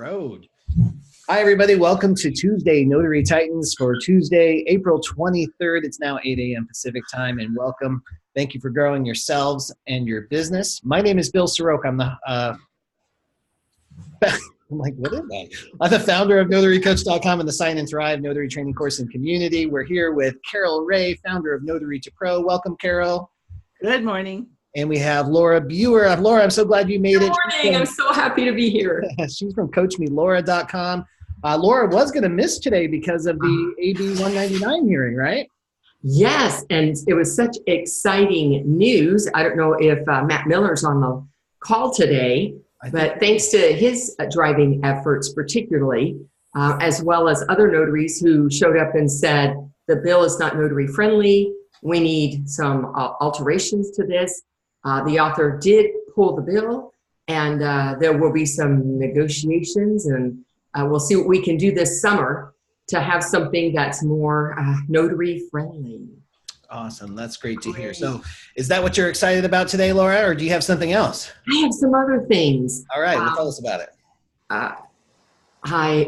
Road. Hi, everybody. Welcome to Tuesday Notary Titans for Tuesday, April 23rd. It's now 8 a.m. Pacific time, and welcome. Thank you for growing yourselves and your business. My name is Bill Soroka. I'm the I'm like, what is that? I'm the founder of NotaryCoach.com and the Sign and Thrive Notary Training Course and Community. We're here with Carol Ray, founder of Notary to Pro. Welcome, Carol. Good morning. And we have Laura Buer. Laura, I'm so glad you made it. Good morning. I'm so happy to be here. She's from CoachMeLaura.com. Laura was going to miss today because of the AB 199 hearing, right? Yes, and it was such exciting news. I don't know if Matt Miller's on the call today, but thanks to his driving efforts particularly, as well as other notaries who showed up and said, the bill is not notary friendly. We need some alterations to this. The author did pull the bill, and there will be some negotiations, and we'll see what we can do this summer to have something that's more notary friendly. Awesome. That's great to hear. So is that what you're excited about today, Laura, or do you have something else? I have some other things. All right. Well, tell us about it.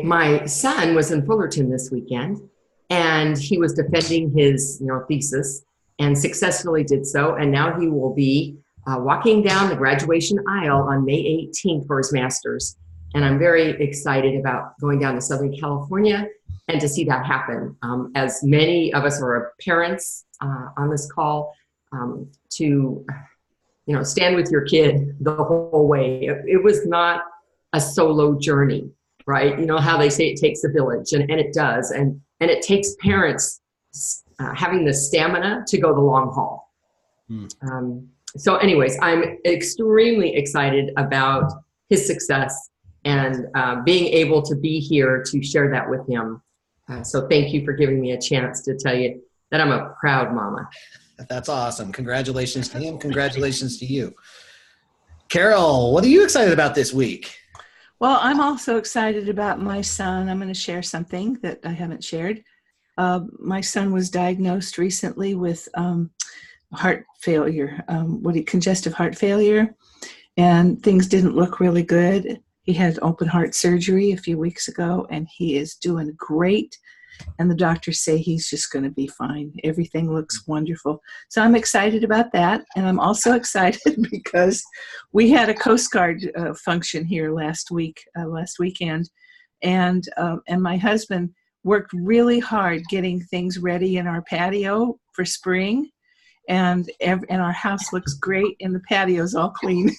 My son was in Fullerton this weekend, and he was defending his thesis and successfully did so. And now he will be walking down the graduation aisle on May 18th for his master's. And I'm very excited about going down to Southern California and to see that happen. As many of us are parents on this call, to stand with your kid the whole way. It was not a solo journey, right? You know how they say it takes a village, and it does. And it takes parents having the stamina to go the long haul. So anyways, I'm extremely excited about his success and being able to be here to share that with him. So thank you for giving me a chance to tell you that I'm a proud mama. That's awesome. Congratulations to him. Congratulations to you. Carol, what are you excited about this week? Well, I'm also excited about my son. I'm going to share something that I haven't shared. My son was diagnosed recently with heart failure, congestive heart failure, and things didn't look really good. He had open heart surgery a few weeks ago, and he is doing great. And the doctors say he's just going to be fine. Everything looks wonderful. So I'm excited about that. And I'm also excited because we had a Coast Guard function here last weekend. And my husband worked really hard getting things ready in our patio for spring. And our house looks great, and the patio's all clean.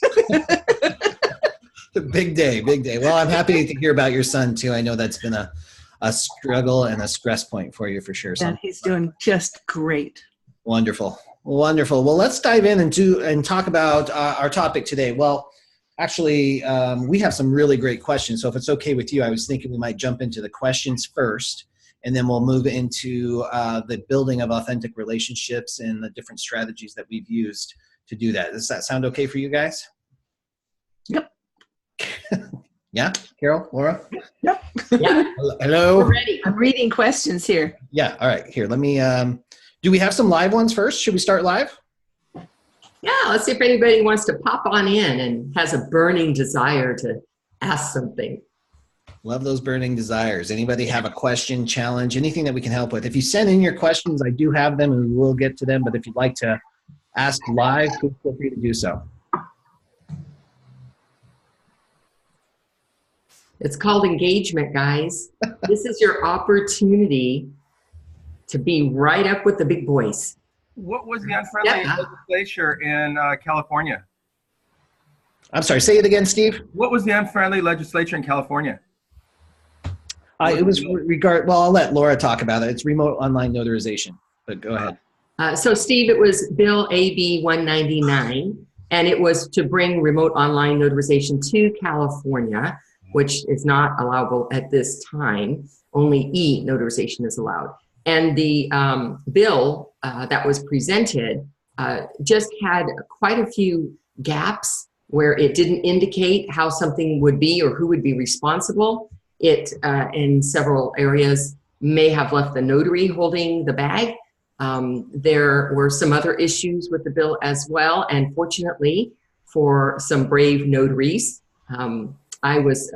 Big day, big day. Well, I'm happy to hear about your son too. I know that's been a struggle and a stress point for you for sure. So he's doing just great. Wonderful. Wonderful. Well, let's dive in and talk about our topic today. Well, actually, we have some really great questions. So if it's okay with you, I was thinking we might jump into the questions first, and then we'll move into the building of authentic relationships and the different strategies that we've used to do that. Does that sound okay for you guys? Yep. Yeah, Carol, Laura? Yep. Yeah. Hello? We're ready. I'm reading questions here. Yeah, all right. Here, let me, do we have some live ones first? Should we start live? Yeah, let's see if anybody wants to pop on in and has a burning desire to ask something. Love those burning desires. Anybody have a question, challenge, anything that we can help with? If you send in your questions, I do have them and we will get to them. But if you'd like to ask live, feel free to do so. It's called engagement, guys. This is your opportunity to be right up with the big boys. What was the unfriendly legislature in California? I'm sorry, say it again, Steve. What was the unfriendly legislature in California? It was well, I'll let Laura talk about it. It's remote online notarization, but go ahead. So Steve, it was Bill AB 199, and it was to bring remote online notarization to California, which is not allowable at this time. Only e-notarization is allowed. And the bill that was presented just had quite a few gaps where it didn't indicate how something would be or who would be responsible. It, in several areas, may have left the notary holding the bag. There were some other issues with the bill as well. And fortunately, for some brave notaries, I was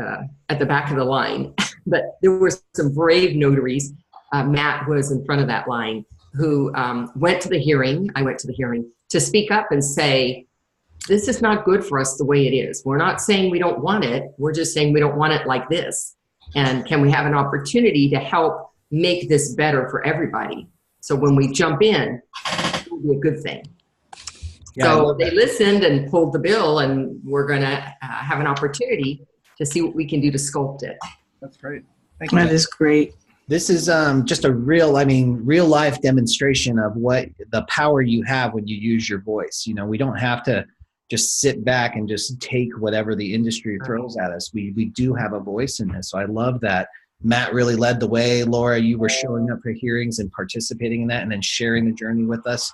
at the back of the line, but there were some brave notaries. Matt was in front of that line who went to the hearing. I went to the hearing to speak up and say, this is not good for us the way it is. We're not saying we don't want it. We're just saying we don't want it like this. And can we have an opportunity to help make this better for everybody? So when we jump in, it will be a good thing. Yeah, so they listened and pulled the bill, and we're going to have an opportunity to see what we can do to sculpt it. That's great. Thank you. That is great. This is just a real life demonstration of what the power you have when you use your voice. You know, we don't have to just sit back and just take whatever the industry throws at us. We do have a voice in this. So I love that Matt really led the way. Laura, you were showing up for hearings and participating in that and then sharing the journey with us.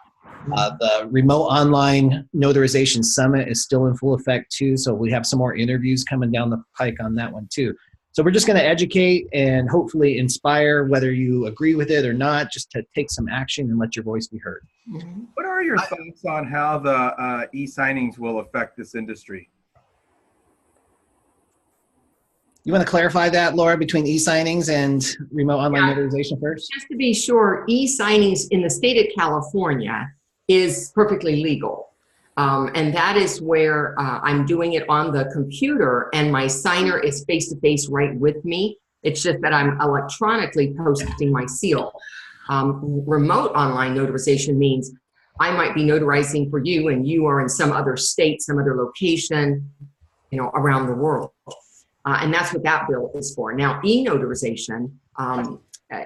The remote online notarization summit is still in full effect too. So we have some more interviews coming down the pike on that one too. So we're just going to educate and hopefully inspire, whether you agree with it or not, just to take some action and let your voice be heard. What are your thoughts on how the e-signings will affect this industry? You want to clarify that, Laura, between e-signings and remote online notarization first? Just to be sure, e-signings in the state of California is perfectly legal. And that is where I'm doing it on the computer and my signer is face-to-face right with me. It's just that I'm electronically posting my seal. Remote online notarization means I might be notarizing for you and you are in some other state, some other location, you know, around the world. And that's what that bill is for. Now, e-notarization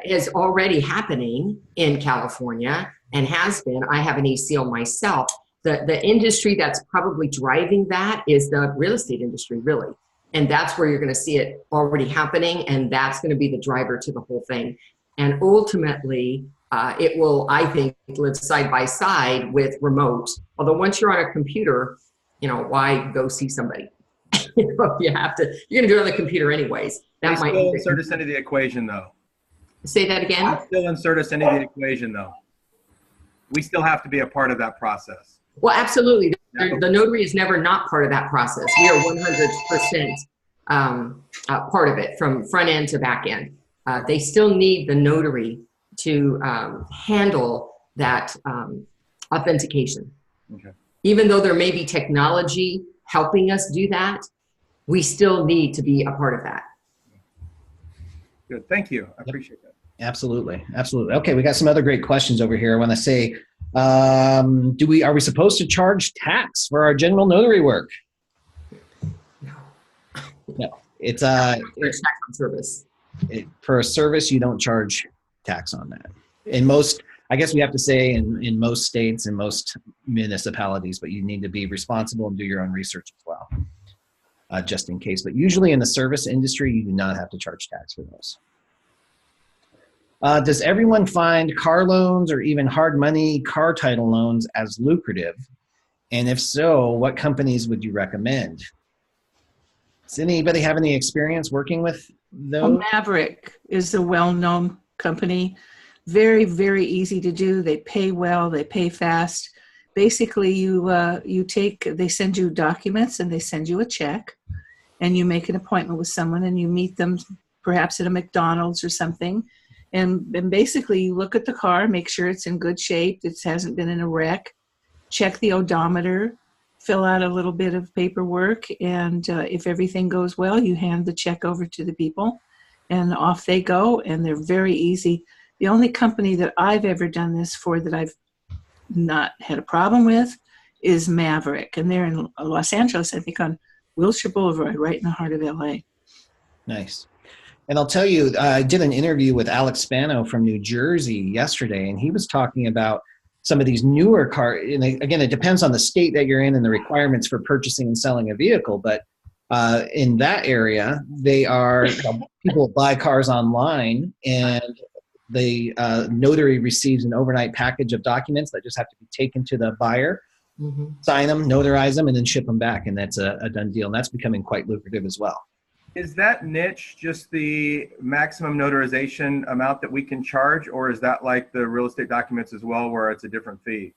is already happening in California and has been. I have an e-seal myself. The industry that's probably driving that is the real estate industry, really. And that's where you're going to see it already happening. And that's going to be the driver to the whole thing. And ultimately, it will, I think, live side by side with remote. Although once you're on a computer, you know, why go see somebody? You know, you have to, you're going to do it on the computer anyways. That might still insert us into the equation, though. Say that again? Still insert us into the equation, though. We still have to be a part of that process. Well, absolutely. The notary is never not part of that process. We are 100% part of it from front end to back end. They still need the notary to handle that authentication. Okay. Even though there may be technology helping us do that, we still need to be a part of that. Good. Thank you. I appreciate that. Absolutely. Absolutely. Okay. We got some other great questions over here. I want to say, are we supposed to charge tax for our general notary work? No. It's tax on service. For a service, you don't charge tax on that. In most, I guess we have to say in most states and most municipalities, but you need to be responsible and do your own research as well, just in case. But usually in the service industry, you do not have to charge tax for those. Does everyone find car loans or even hard money car title loans as lucrative? And if so, what companies would you recommend? Does anybody have any experience working with those? Well, Maverick is a well-known company. Very, very easy to do. They pay well. They pay fast. Basically, they send you documents and they send you a check, and you make an appointment with someone and you meet them perhaps at a McDonald's or something. And basically, you look at the car, make sure it's in good shape, it hasn't been in a wreck, check the odometer, fill out a little bit of paperwork, and if everything goes well, you hand the check over to the people, and off they go, and they're very easy. The only company that I've ever done this for that I've not had a problem with is Maverick, and they're in Los Angeles, I think on Wilshire Boulevard, right in the heart of LA. Nice. And I'll tell you, I did an interview with Alex Spano from New Jersey yesterday, and he was talking about some of these newer cars. And again, it depends on the state that you're in and the requirements for purchasing and selling a vehicle. But in that area, people buy cars online, and the notary receives an overnight package of documents that just have to be taken to the buyer, sign them, notarize them, and then ship them back. And that's a done deal. And that's becoming quite lucrative as well. Is that niche just the maximum notarization amount that we can charge, or is that like the real estate documents as well, where it's a different fee?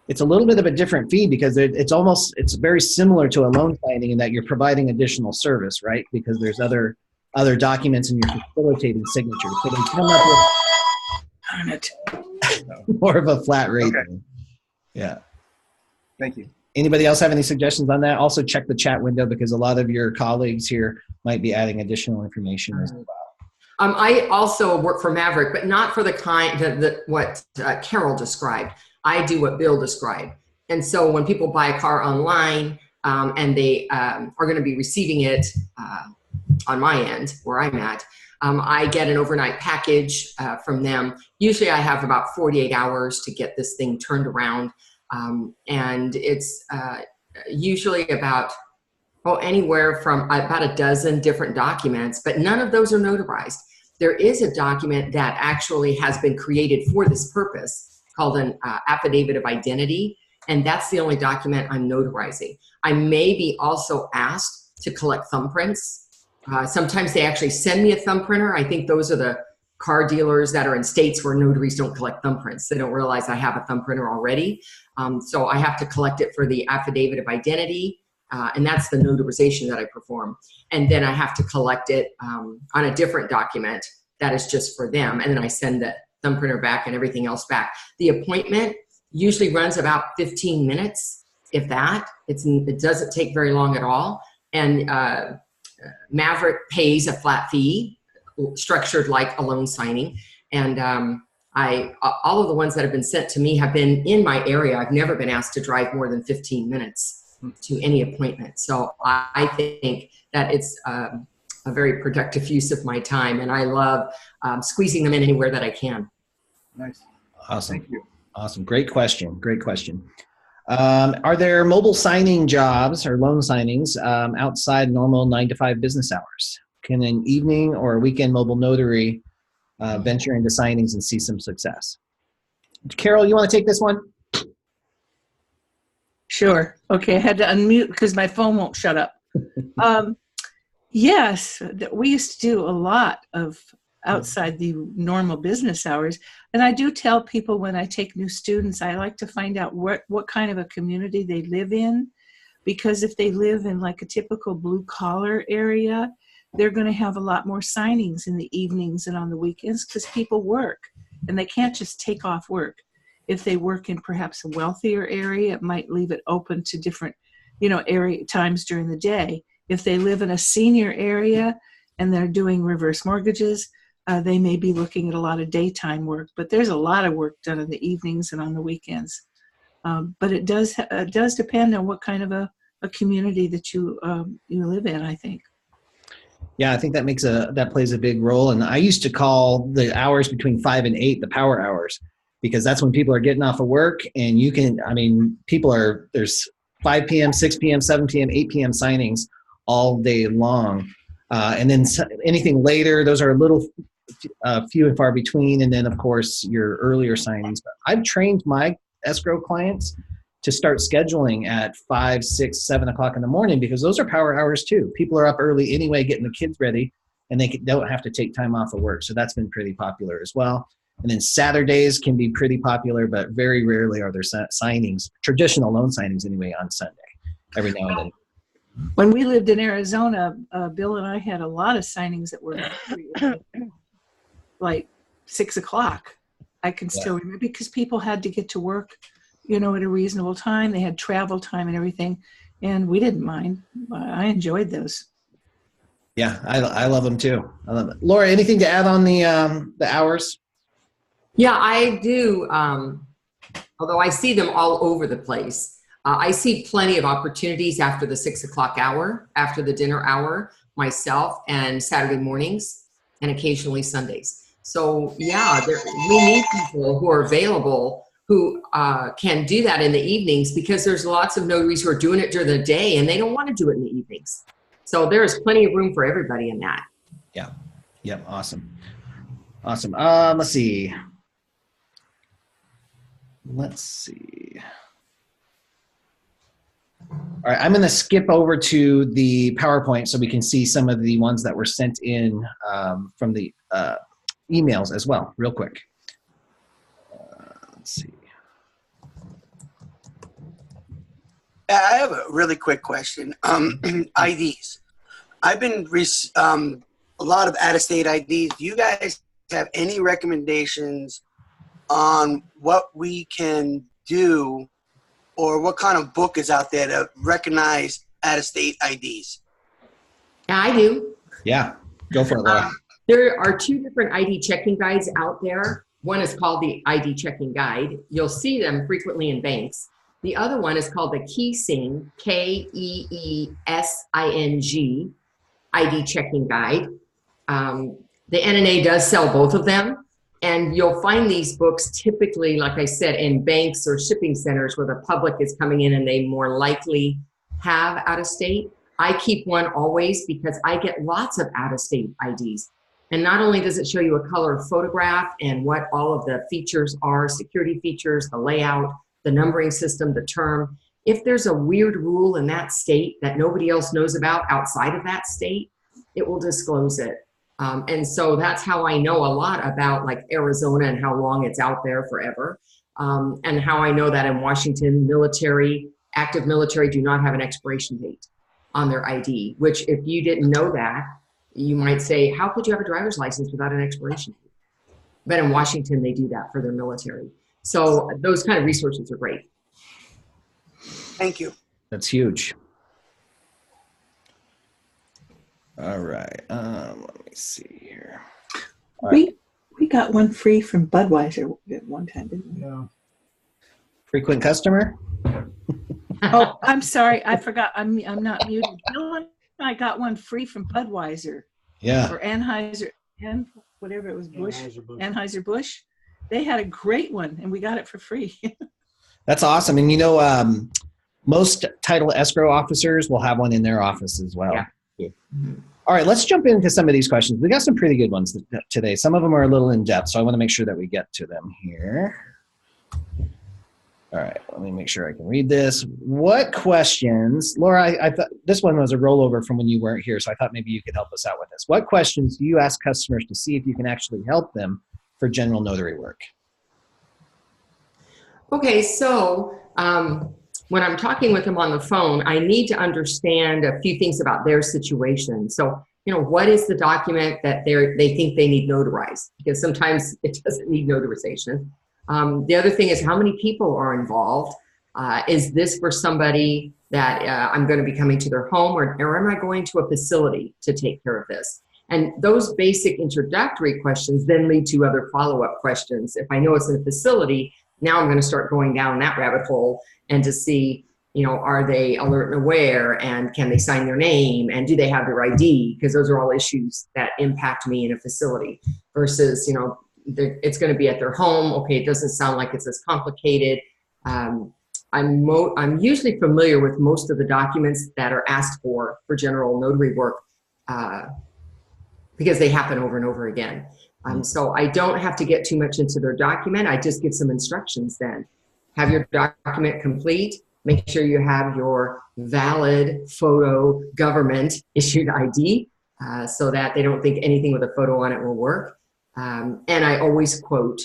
it's a little bit of a different fee because it's very similar to a loan signing in that you're providing additional service, right? Because there's other documents and you're facilitating signatures. So they come up Darn it. with more of a flat rate. Okay. Yeah. Thank you. Anybody else have any suggestions on that? Also check the chat window because a lot of your colleagues here might be adding additional information as well. I also work for Maverick, but not for the kind what Carol described. I do what Bill described. And so when people buy a car online and they are going to be receiving it on my end, where I'm at, I get an overnight package from them. Usually I have about 48 hours to get this thing turned around. And it's usually about anywhere from about a dozen different documents, but none of those are notarized. There is a document that actually has been created for this purpose called an affidavit of identity, and that's the only document I'm notarizing. I may be also asked to collect thumbprints. Sometimes they actually send me a thumb printer. I think those are the car dealers that are in states where notaries don't collect thumbprints. They don't realize I have a thumb printer already. So I have to collect it for the affidavit of identity. And that's the notarization that I perform. And then I have to collect it on a different document that is just for them. And then I send the thumb printer back and everything else back. The appointment usually runs about 15 minutes, if that. It doesn't take very long at all. And Maverick pays a flat fee, structured like a loan signing. And all of the ones that have been sent to me have been in my area. I've never been asked to drive more than 15 minutes to any appointment. So I think that it's a very productive use of my time, and I love squeezing them in anywhere that I can. Nice. Awesome. Thank you. Awesome. Great question. Great question. Are there mobile signing jobs or loan signings outside normal 9 to 5 business hours? Can an evening or a weekend mobile notary venture into signings and see some success? Carol, you want to take this one? Sure. Okay, I had to unmute because my phone won't shut up. Yes, we used to do a lot of outside the normal business hours. And I do tell people when I take new students, I like to find out what kind of a community they live in. Because if they live in like a typical blue collar area, they're going to have a lot more signings in the evenings and on the weekends because people work and they can't just take off work. If they work in perhaps a wealthier area, it might leave it open to different, area times during the day. If they live in a senior area and they're doing reverse mortgages, they may be looking at a lot of daytime work, but there's a lot of work done in the evenings and on the weekends. But it does depend on what kind of a community that you live in, I think. Yeah, I think that plays a big role. And I used to call the hours between 5 and 8 the power hours, because that's when people are getting off of work and there's 5 p.m., 6 p.m., 7 p.m., 8 p.m. signings all day long. And then anything later, those are a little few and far between. And then of course your earlier signings. But I've trained my escrow clients to start scheduling at 5, 6, 7 o'clock in the morning, because those are power hours too. People are up early anyway, getting the kids ready, and they don't have to take time off of work. So that's been pretty popular as well. And then Saturdays can be pretty popular, but very rarely are there signings, traditional loan signings anyway, on Sunday, every now and then. When we lived in Arizona, Bill and I had a lot of signings that were like 6 o'clock. I can still remember, because people had to get to work, at a reasonable time. They had travel time and everything, and we didn't mind. I enjoyed those. Yeah, I love them too. I love it. Laura, anything to add on the hours? Yeah, I do. Although I see them all over the place. I see plenty of opportunities after the 6 o'clock hour, after the dinner hour, myself, and Saturday mornings, and occasionally Sundays. So yeah, we need people who are available, who can do that in the evenings, because there's lots of notaries who are doing it during the day and they don't want to do it in the evenings. So there's plenty of room for everybody in that. Yeah. Yep. Awesome. Awesome. Let's see. All right, I'm going to skip over to the PowerPoint so we can see some of the ones that were sent in from the emails as well, real quick. Let's see. I have a really quick question. IDs. I've been a lot of out-of-state IDs. Do you guys have any recommendations on what we can do, or what kind of book is out there to recognize out-of-state IDs? Yeah, I do. Yeah, go for it, Laura. There are 2 different ID checking guides out there. One is called the ID checking guide. You'll see them frequently in banks. The other one is called the KEESING, KEESING ID checking guide. The NNA does sell both of them, and you'll find these books typically, like I said, in banks or shipping centers where the public is coming in and they more likely have out-of-state. I keep one always because I get lots of out-of-state IDs. And not only does it show you a color photograph and what all of the features are, security features, the layout, the numbering system, the term. If there's a weird rule in that state that nobody else knows about outside of that state, it will disclose it. And so that's how I know a lot about like Arizona and how long it's out there forever. And how I know that in Washington, active military do not have an expiration date on their ID, which if you didn't know that, you might say, how could you have a driver's license without an expiration date? But in Washington, they do that for their military. So those kind of resources are great. Thank you. That's huge. All right. Let me see here. All right. We got one free from Budweiser at one time, didn't we? Yeah. Frequent customer? Oh, I'm sorry. I forgot. I'm not muted. Bill, I got one free from Budweiser. Yeah. Or Anheuser, whatever it was, Anheuser-Busch. They had a great one, and we got it for free. That's awesome. And, you know, most title escrow officers will have one in their office as well. Yeah. All right, let's jump into some of these questions. We got some pretty good ones today. Some of them are a little in depth, so I want to make sure that we get to them here. All right, let me make sure I can read this. What questions, Laura, I thought this one was a rollover from when you weren't here, so I thought maybe you could help us out with this. What questions do you ask customers to see if you can actually help them for general notary work? Okay, so when I'm talking with them on the phone, I need to understand a few things about their situation. So, you know, what is the document that they think they need notarized? Because sometimes it doesn't need notarization. The other thing is how many people are involved. Is this for somebody that I'm going to be coming to their home, or am I going to a facility to take care of this? And those basic introductory questions then lead to other follow-up questions. If I know it's in a facility, now I'm going to start going down that rabbit hole and to see, you know, are they alert and aware, and can they sign their name, and do they have their ID? Because those are all issues that impact me in a facility versus, you know, it's going to be at their home. Okay, it doesn't sound like it's as complicated. I'm usually familiar with most of the documents that are asked for general notary work because they happen over and over again. So I don't have to get too much into their document. I just give some instructions then. Have your document complete. Make sure you have your valid photo government issued ID so that they don't think anything with a photo on it will work. And I always quote.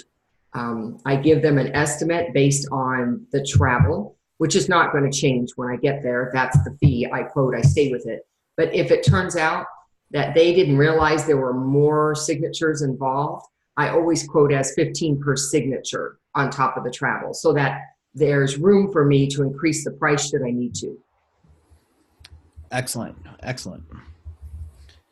I give them an estimate based on the travel, which is not going to change when I get there. That's the fee. I quote, I stay with it. But if it turns out that they didn't realize there were more signatures involved, I always quote as 15 per signature on top of the travel so that there's room for me to increase the price should I need to. Excellent. Excellent.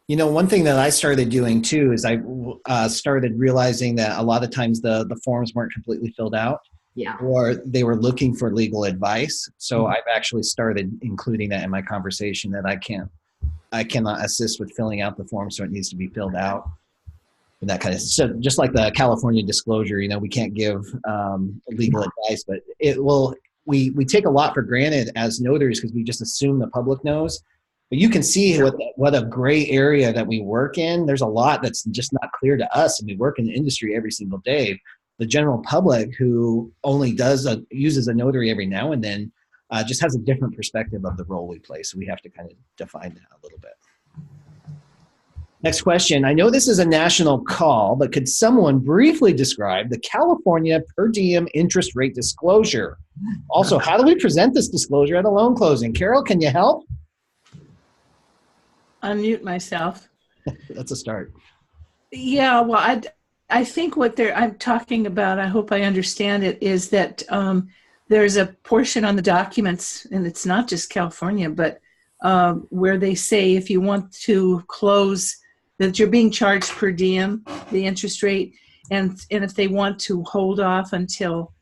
You know, one thing that I started doing too is I started realizing that a lot of times the forms weren't completely filled out. Yeah. Or they were looking for legal advice. So I've actually started including that in my conversation that I cannot assist with filling out the form, so it needs to be filled out. And that kind of, so just like the California disclosure, you know, we can't give legal advice, but it will, we take a lot for granted as notaries because we just assume the public knows. But you can see what a gray area that we work in. There's a lot that's just not clear to us, and we work in the industry every single day. The general public who only uses a notary every now and then just has a different perspective of the role we play. So we have to kind of define that a little bit. Next question. I know this is a national call, but could someone briefly describe the California per diem interest rate disclosure? Also, how do we present this disclosure at a loan closing? Carol, can you help? Unmute myself. That's a start. Yeah, well, I think what I'm talking about, I hope I understand it, is that there's a portion on the documents, and it's not just California, but where they say if you want to close, that you're being charged per diem, the interest rate, and if they want to hold off until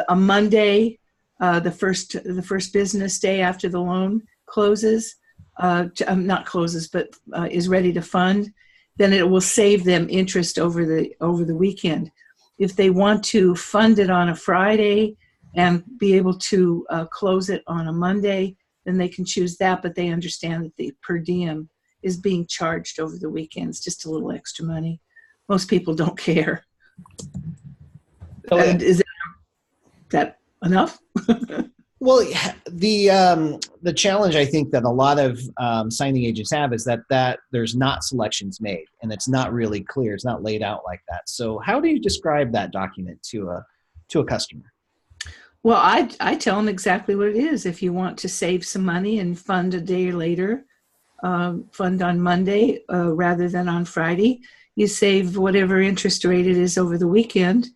a Monday, the first business day after the loan closes, not closes, but is ready to fund, then it will save them interest over the weekend. If they want to fund it on a Friday and be able to close it on a Monday, then they can choose that, but they understand that the per diem is being charged over the weekends, just a little extra money. Most people don't care. And is that enough? Well, the challenge I think that a lot of signing agents have is that there's not selections made, and it's not really clear. It's not laid out like that. So how do you describe that document to a customer? Well, I tell them exactly what it is. If you want to save some money and fund a day later, fund on Monday rather than on Friday, you save whatever interest rate it is over the weekend,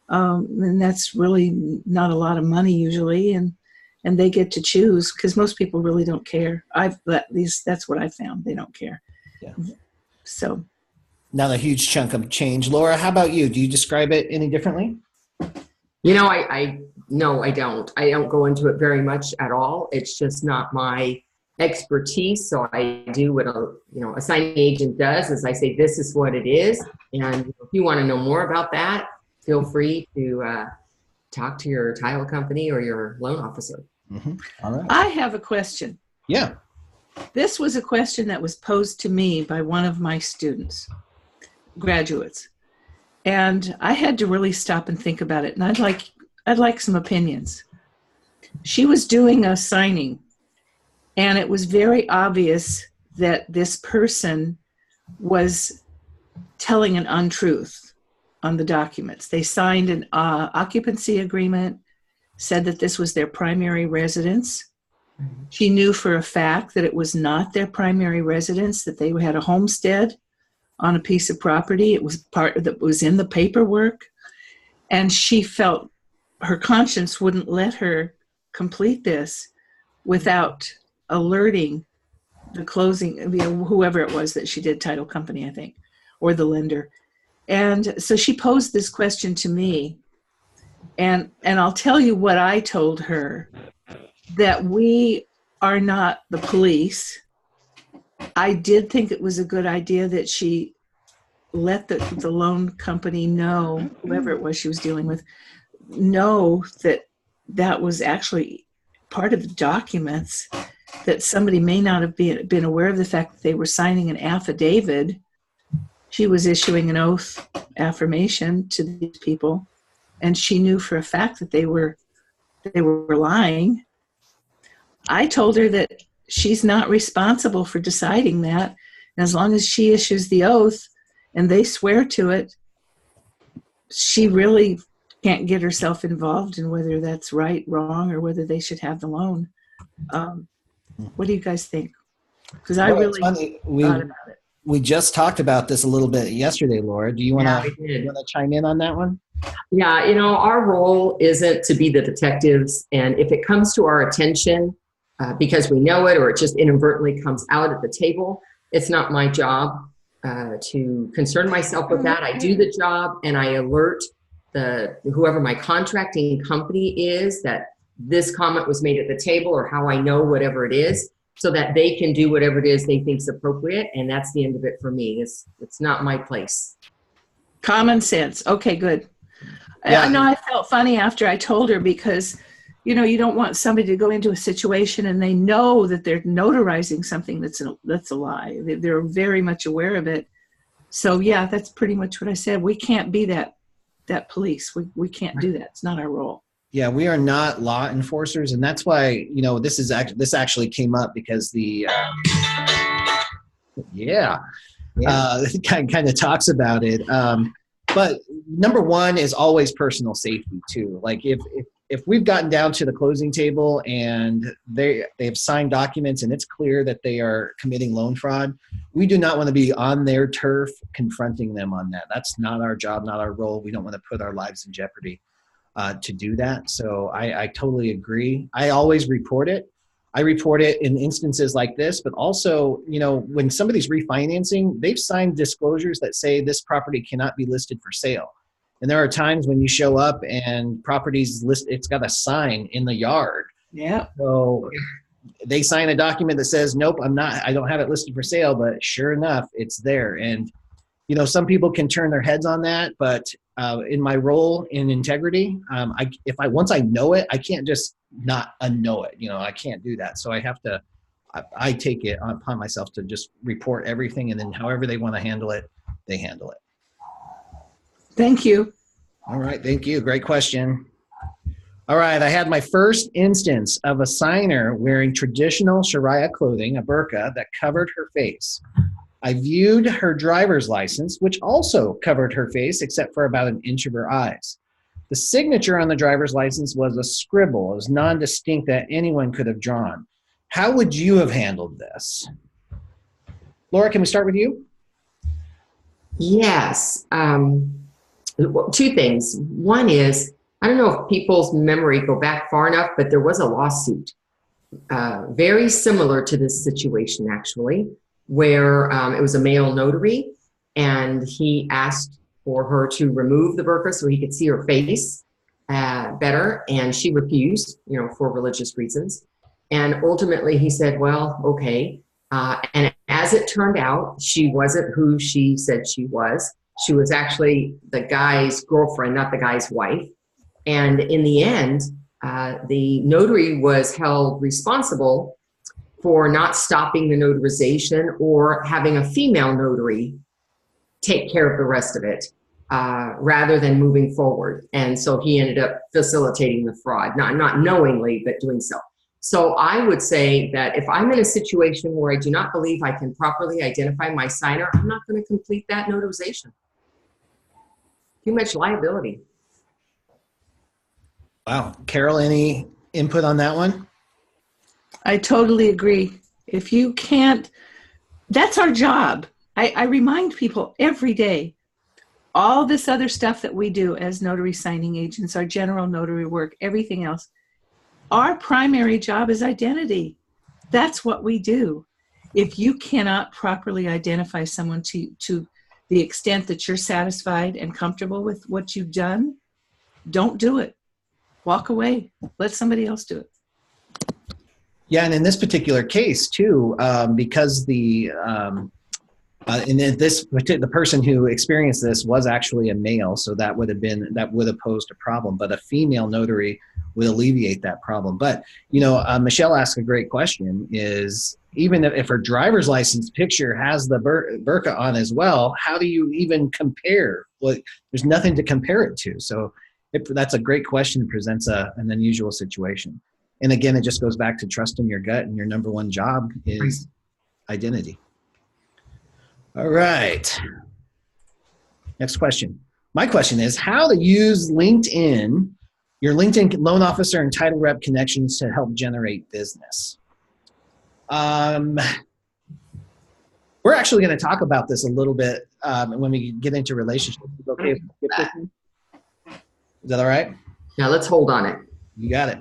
and that's really not a lot of money usually, and they get to choose because most people really don't care. That's what I found. They don't care. Yeah. So. Not a huge chunk of change. Laura, how about you? Do you describe it any differently? No, I don't. I don't go into it very much at all. It's just not my expertise. So I do what a signing agent does is I say, this is what it is. And if you want to know more about that, feel free to talk to your title company or your loan officer. Mm-hmm. All right. I have a question. Yeah. This was a question that was posed to me by one of my students, graduates. And I had to really stop and think about it. And I'd like some opinions. She was doing a signing, and it was very obvious that this person was telling an untruth on the documents. They signed an occupancy agreement, said that this was their primary residence. She knew for a fact that it was not their primary residence, that they had a homestead on a piece of property. It was part that was in the paperwork. And she felt her conscience wouldn't let her complete this without alerting the closing, whoever it was that she did, title company, I think, or the lender. And so she posed this question to me. And I'll tell you what I told her, that we are not the police. I did think it was a good idea that she let the loan company know, whoever it was she was dealing with, know that was actually part of the documents, that somebody may not have been aware of the fact that they were signing an affidavit. She was issuing an oath affirmation to these people, and she knew for a fact that they were lying. I told her that she's not responsible for deciding that. And as long as she issues the oath and they swear to it, she really can't get herself involved in whether that's right, wrong, or whether they should have the loan. What do you guys think? Because I really thought about it. We just talked about this a little bit yesterday, Laura. Do you want to chime in on that one? Yeah, our role isn't to be the detectives. And if it comes to our attention, because we know it, or it just inadvertently comes out at the table, it's not my job to concern myself with that. I do the job, and I alert whoever my contracting company is that this comment was made at the table, or how I know whatever it is, so that they can do whatever it is they think is appropriate. And that's the end of it for me. It's not my place. Common sense. Okay, good. Yeah. I know I felt funny after I told her, because you don't want somebody to go into a situation and they know that they're notarizing something that's a lie. They're very much aware of it. So yeah, that's pretty much what I said. We can't be that police. We can't do that. It's not our role. Yeah, we are not law enforcers, and that's why this actually came up because kind of talks about it. But number one is always personal safety too. Like if we've gotten down to the closing table and they've signed documents and it's clear that they are committing loan fraud, we do not want to be on their turf confronting them on that. That's not our job, not our role. We don't want to put our lives in jeopardy to do that. So I totally agree. I always report it. I report it in instances like this, but also, when somebody's refinancing, they've signed disclosures that say this property cannot be listed for sale. And there are times when you show up and properties list, it's got a sign in the yard. Yeah. So they sign a document that says, nope, I don't have it listed for sale, but sure enough, it's there. And, some people can turn their heads on that, but in my role in integrity, once I know it, I can't just not unknow it. I can't do that. So I take it upon myself to just report everything, and then however they want to handle it, they handle it. Thank you. All right. Thank you. Great question. All right. I had my first instance of a signer wearing traditional Sharia clothing, a burqa, that covered her face. I viewed her driver's license, which also covered her face except for about an inch of her eyes. The signature on the driver's license was a scribble. It was non-distinct that anyone could have drawn. How would you have handled this? Laura, can we start with you? Yes. Well, two things. One is, I don't know if people's memory go back far enough, but there was a lawsuit very similar to this situation, actually, where it was a male notary, and he asked for her to remove the burqa so he could see her face better, and she refused, for religious reasons. And ultimately he said, well, okay. And as it turned out, she wasn't who she said she was. She was actually the guy's girlfriend, not the guy's wife. And in the end, the notary was held responsible for not stopping the notarization or having a female notary take care of the rest of it rather than moving forward. And so he ended up facilitating the fraud, not knowingly, but doing so. So I would say that if I'm in a situation where I do not believe I can properly identify my signer, I'm not going to complete that notarization. Too much liability. Wow. Carol, any input on that one? I totally agree. If you can't, that's our job. I remind people every day, all this other stuff that we do as notary signing agents, our general notary work, everything else, our primary job is identity. That's what we do. If you cannot properly identify someone to the extent that you're satisfied and comfortable with what you've done, don't do it. Walk away. Let somebody else do it. Yeah, and in this particular case too, because the person who experienced this was actually a male, so that would have posed a problem. But a female notary would alleviate that problem. But Michelle asked a great question: is even if her driver's license picture has the burqa on as well, how do you even compare? Well, there's nothing to compare it to. So that's a great question. It presents an unusual situation. And again, it just goes back to trusting your gut, and your number one job is identity. All right. Next question. My question is how to use LinkedIn, your LinkedIn loan officer and title rep connections to help generate business. We're actually going to talk about this a little bit when we get into relationships. Is it okay if we skip this one? Is that all right? Now let's hold on it. You got it.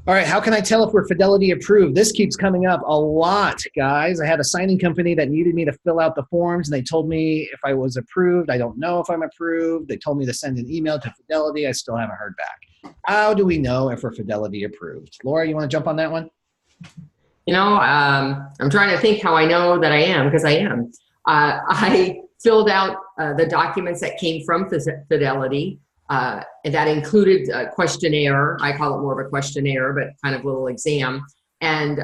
All right, how can I tell if we're Fidelity approved? This keeps coming up a lot, guys. I had a signing company that needed me to fill out the forms, and they told me if I was approved. I don't know if I'm approved. They told me to send an email to Fidelity. I still haven't heard back. How do we know if we're Fidelity approved? Laura, you want to jump on that one? I'm trying to think how I know that I am, because I am. I filled out the documents that came from Fidelity. That included a questionnaire. I call it more of a questionnaire, but kind of little exam, and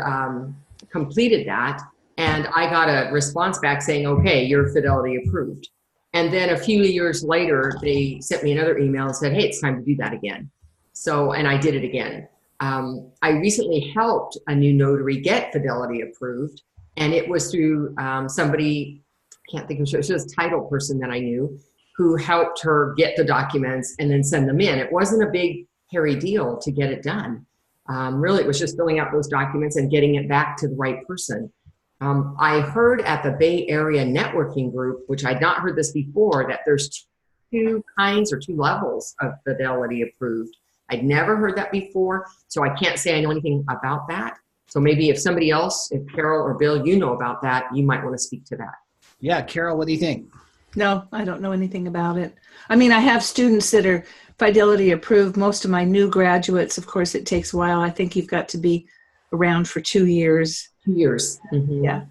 completed that. And I got a response back saying, okay, you're Fidelity approved. And then a few years later, they sent me another email and said, hey, it's time to do that again. So, and I did it again. I recently helped a new notary get Fidelity approved, and it was through somebody can't think of, she was a title person that I knew who helped her get the documents and then send them in. It wasn't a big, hairy deal to get it done. Really, it was just filling out those documents and getting it back to the right person. I heard at the Bay Area networking group, which I'd not heard this before, that there's two kinds or two levels of fidelity approved. I'd never heard that before, so I can't say I know anything about that. So maybe if somebody else, if Carol or Bill, you know about that, you might want to speak to that. Yeah, Carol, what do you think? No, I don't know anything about it. I mean, I have students that are fidelity approved. Most of my new graduates, of course, it takes a while. I think you've got to be around for 2 years. 2 years. Mm-hmm. Yeah.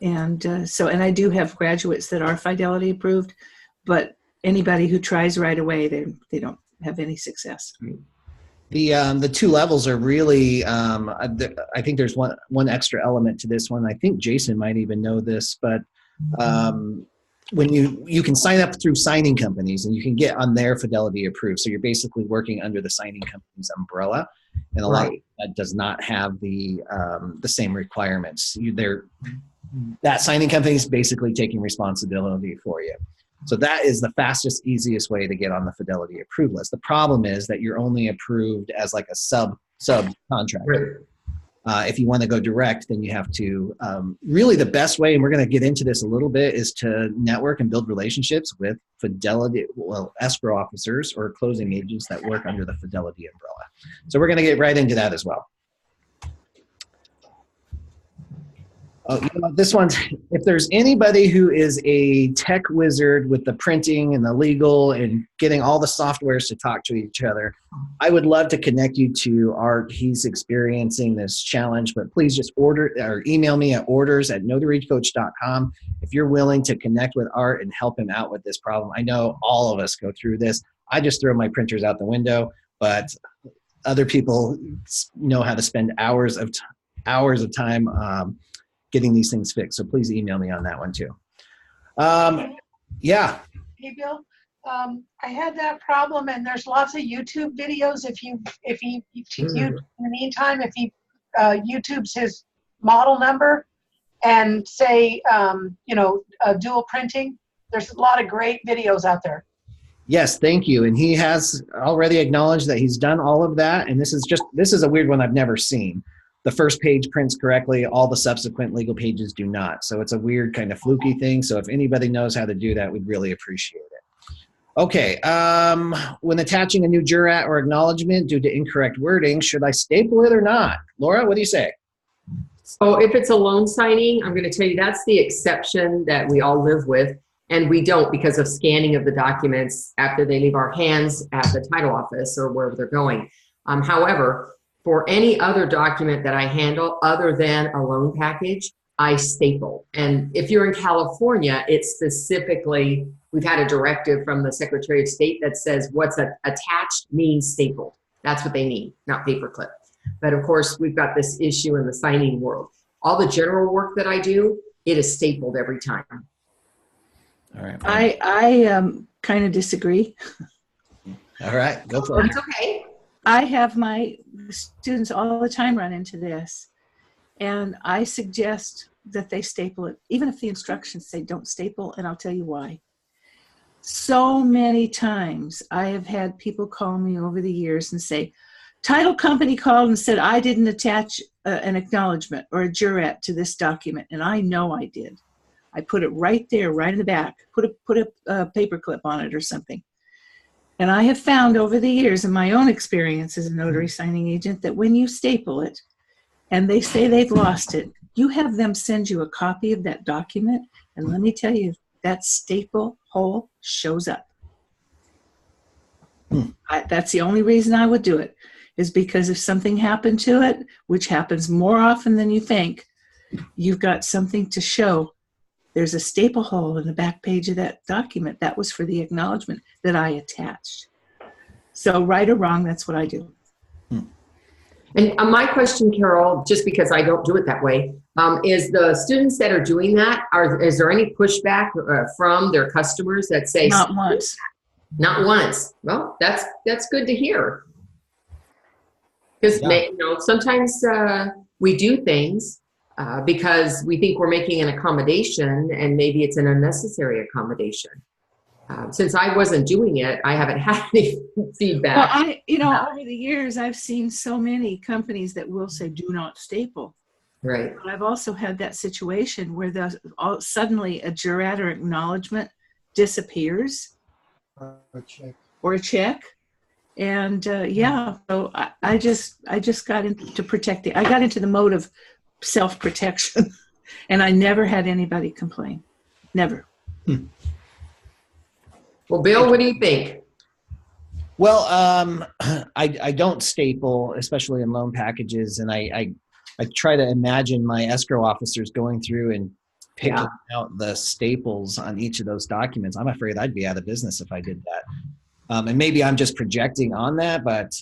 And and I do have graduates that are fidelity approved, but anybody who tries right away, they don't have any success. The two levels are really, I think there's one extra element to this one. I think Jason might even know this, but when you can sign up through signing companies and you can get on their fidelity approved. So you're basically working under the signing company's umbrella, and a lot that does not have the same requirements. That signing company is basically taking responsibility for you. So that is the fastest, easiest way to get on the fidelity approved list. The problem is that you're only approved as like a subcontractor. If you want to go direct, then you have to, really the best way, and we're going to get into this a little bit, is to network and build relationships with escrow officers or closing agents that work under the fidelity umbrella. So we're going to get right into that as well. This one's, if there's anybody who is a tech wizard with the printing and the legal and getting all the softwares to talk to each other, I would love to connect you to Art. He's experiencing this challenge, but please just order or email me at orders@notarycoach.com if you're willing to connect with Art and help him out with this problem. I know all of us go through this. I just throw my printers out the window, but other people know how to spend hours of time getting these things fixed. So please email me on that one too. Yeah. Hey, Bill. I had that problem, and there's lots of YouTube videos. If you in the meantime, if he YouTubes his model number and say, dual printing, there's a lot of great videos out there. Yes, thank you. And he has already acknowledged that he's done all of that. And this is a weird one I've never seen. The first page prints correctly, all the subsequent legal pages do not. So it's a weird kind of fluky thing. So if anybody knows how to do that, we'd really appreciate it. Okay, when attaching a new jurat or acknowledgement due to incorrect wording, should I staple it or not? Laura, what do you say? So if it's a loan signing, I'm going to tell you that's the exception that we all live with, and we don't because of scanning of the documents after they leave our hands at the title office or wherever they're going. However, for any other document that I handle other than a loan package, I staple. And if you're in California, it's specifically, we've had a directive from the Secretary of State that says what's attached means stapled. That's what they mean, not paperclip. But of course, we've got this issue in the signing world. All the general work that I do, it is stapled every time. All right. I kind of disagree. All right, go for it. That's okay. I have my students all the time run into this, and I suggest that they staple it, even if the instructions say don't staple, and I'll tell you why. So many times I have had people call me over the years and say, title company called and said I didn't attach an acknowledgement or a jurat to this document, and I know I did. I put it right there, right in the back, put a paper clip on it or something. And I have found over the years in my own experience as a notary signing agent that when you staple it and they say they've lost it, you have them send you a copy of that document. And let me tell you, that staple hole shows up. That's the only reason I would do it, is because if something happened to it, which happens more often than you think, you've got something to show. There's a staple hole in the back page of that document. That was for the acknowledgement that I attached. So right or wrong, that's what I do. And my question, Carol, just because I don't do it that way, is the students that are doing that, is there any pushback from their customers that say— Not once. Not once. Well, that's good to hear. Because sometimes we do things because we think we're making an accommodation, and maybe it's an unnecessary accommodation. Since I wasn't doing it, I haven't had any feedback. Well, over the years, I've seen so many companies that will say, do not staple. Right. But I've also had that situation where suddenly a jurat or acknowledgement disappears. Or a check. And so I just got into protecting. I got into the mode of self-protection, and I never had anybody complain. Never. Well, Bill, what do you think? Well, I don't staple, especially in loan packages, and I try to imagine my escrow officers going through and picking out the staples on each of those documents. I'm afraid I'd be out of business if I did that. And maybe I'm just projecting on that, but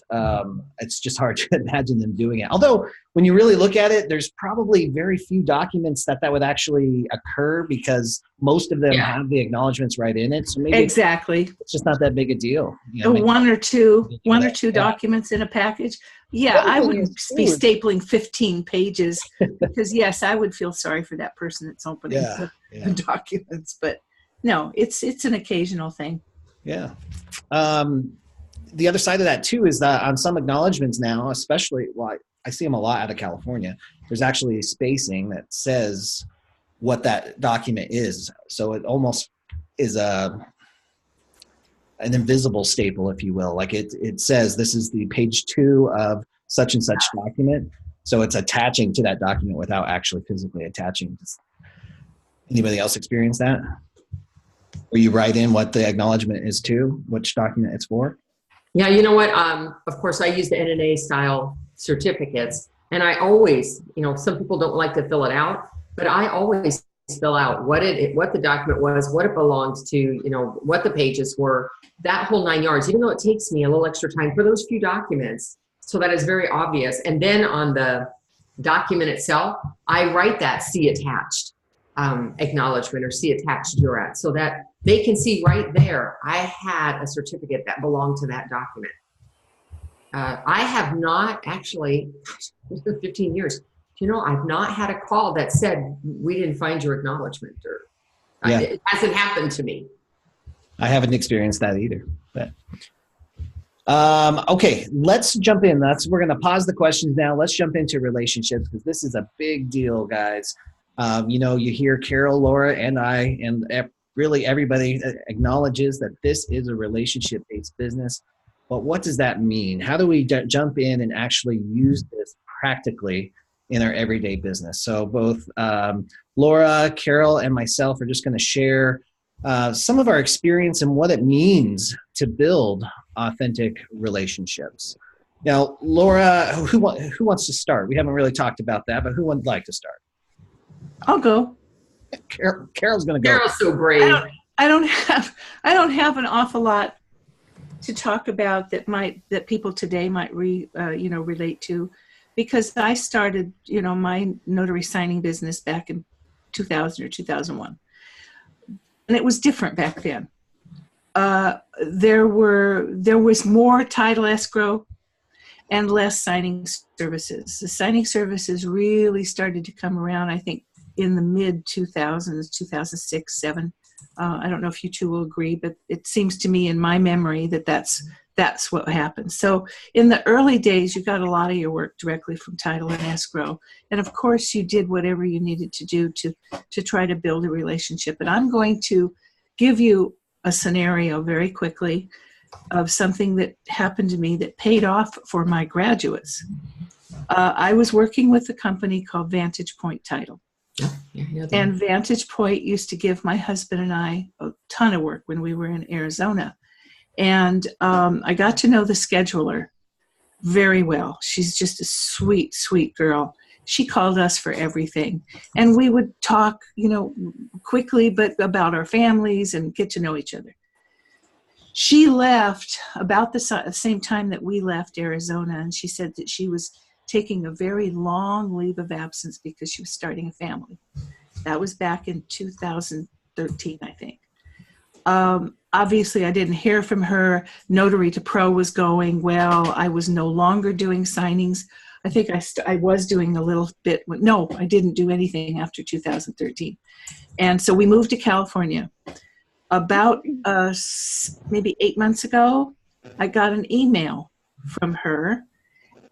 it's just hard to imagine them doing it. Although, when you really look at it, there's probably very few documents that would actually occur, because most of them have the acknowledgments right in it. So maybe exactly, it's just not that big a deal. One or two documents in a package. Yeah, I wouldn't be stapling 15 pages because, yes, I would feel sorry for that person that's opening the documents. But no, it's an occasional thing. Yeah. The other side of that too is that on some acknowledgments now, especially, I see them a lot out of California, there's actually spacing that says what that document is. So it almost is an invisible staple, if you will. Like it says, this is the page 2 of such and such document. So it's attaching to that document without actually physically attaching. Anybody else experience that? Where you write in what the acknowledgement is to, which document it's for? Yeah, you know what? Of course, I use the NNA style certificates, and I always, some people don't like to fill it out, but I always fill out what the document was, what it belonged to, what the pages were, that whole 9 yards. Even though it takes me a little extra time for those few documents, so that is very obvious. And then on the document itself, I write that see attached acknowledgement or see attached jurat, so that they can see right there, I had a certificate that belonged to that document. I have not actually, 15 years, I've not had a call that said, we didn't find your acknowledgement, or it hasn't happened to me. I haven't experienced that either. But okay, let's jump in. We're going to pause the questions now. Let's jump into relationships, because this is a big deal, guys. You hear Carol, Laura, and I, and really everybody acknowledges that this is a relationship-based business. But what does that mean? How do we jump in and actually use this practically in our everyday business? So both Laura, Carol, and myself are just going to share some of our experience and what it means to build authentic relationships. Now, Laura, who wants to start? We haven't really talked about that, but who would like to start? I'll go. Carol's going to go. Carol's so brave. I don't have an awful lot to talk about that people today might relate to, because I started my notary signing business back in 2000 or 2001, and it was different back then. There was more title escrow and less signing services. The signing services really started to come around, I think, in the mid 2000s, 2006, 2007. I don't know if you two will agree, but it seems to me in my memory that that's what happened. So in the early days, you got a lot of your work directly from title and escrow. And of course, you did whatever you needed to do to try to build a relationship. And I'm going to give you a scenario very quickly of something that happened to me that paid off for my graduates. I was working with a company called Vantage Point Title. And Vantage Point used to give my husband and I a ton of work when we were in Arizona. And I got to know the scheduler very well. She's just a sweet, sweet girl. She called us for everything. And we would talk, quickly, but about our families and get to know each other. She left about the same time that we left Arizona, and she said that she was taking a very long leave of absence because she was starting a family. That was back in 2013, I think. Obviously, I didn't hear from her. Notary to Pro was going well. I was no longer doing signings. I think I was doing a little bit. No, I didn't do anything after 2013. And so we moved to California. About maybe 8 months ago, I got an email from her,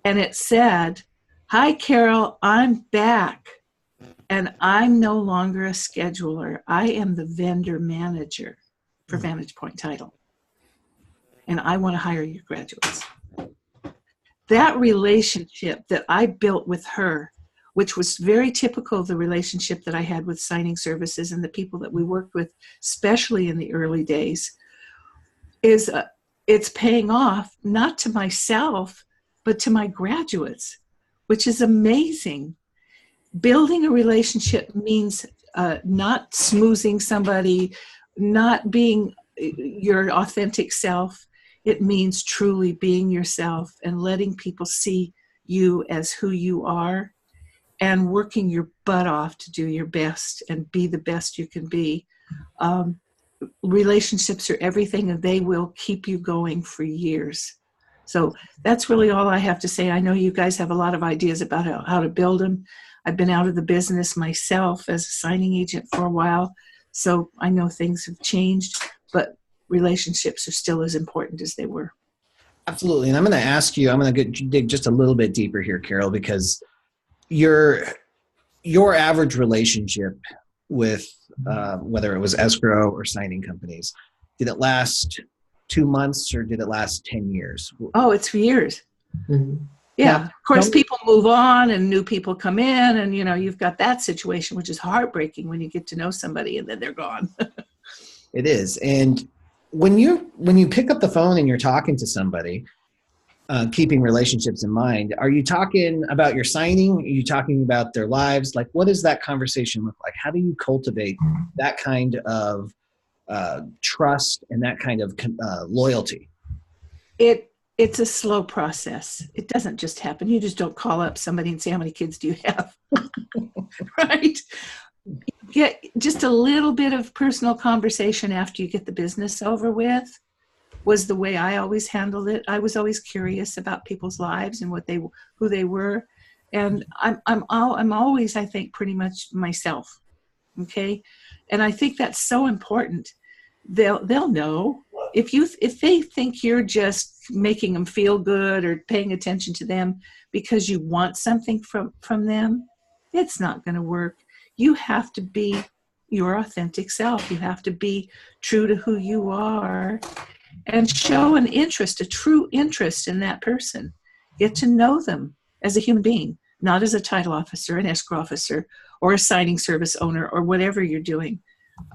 and it said, "Hi, Carol, I'm back, and I'm no longer a scheduler. I am the vendor manager for Vantage Point Title, and I want to hire your graduates." That relationship that I built with her, which was very typical of the relationship that I had with signing services and the people that we worked with, especially in the early days, is it's paying off, not to myself, but to my graduates, which is amazing. Building a relationship means not smoozing somebody, not being your authentic self. It means truly being yourself and letting people see you as who you are and working your butt off to do your best and be the best you can be. Relationships are everything, and they will keep you going for years. So that's really all I have to say. I know you guys have a lot of ideas about how to build them. I've been out of the business myself as a signing agent for a while, so I know things have changed, but relationships are still as important as they were. Absolutely. And I'm going to ask you, I'm going to dig just a little bit deeper here, Carol, because your average relationship with whether it was escrow or signing companies, did it last 2 months or did it last 10 years? Oh, it's for years. Mhm. Yeah, Now, of course, people move on and new people come in, and you've got that situation, which is heartbreaking when you get to know somebody and then they're gone. It is. And when you pick up the phone and you're talking to somebody, keeping relationships in mind, are you talking about your signing? Are you talking about their lives? Like, what does that conversation look like? How do you cultivate that kind of trust and that kind of loyalty? It's a slow process. It doesn't just happen. You just don't call up somebody and say, "How many kids do you have?" Right? You get just a little bit of personal conversation after you get the business over with was the way I always handled it. I was always curious about people's lives and who they were. And I'm always, I think, pretty much myself. Okay. And I think that's so important. They'll know if they think you're just making them feel good or paying attention to them because you want something from them, it's not going to work. You have to be your authentic self. You have to be true to who you are and show an interest, a true interest in that person. Get to know them as a human being, not as a title officer, an escrow officer, or a signing service owner, or whatever you're doing.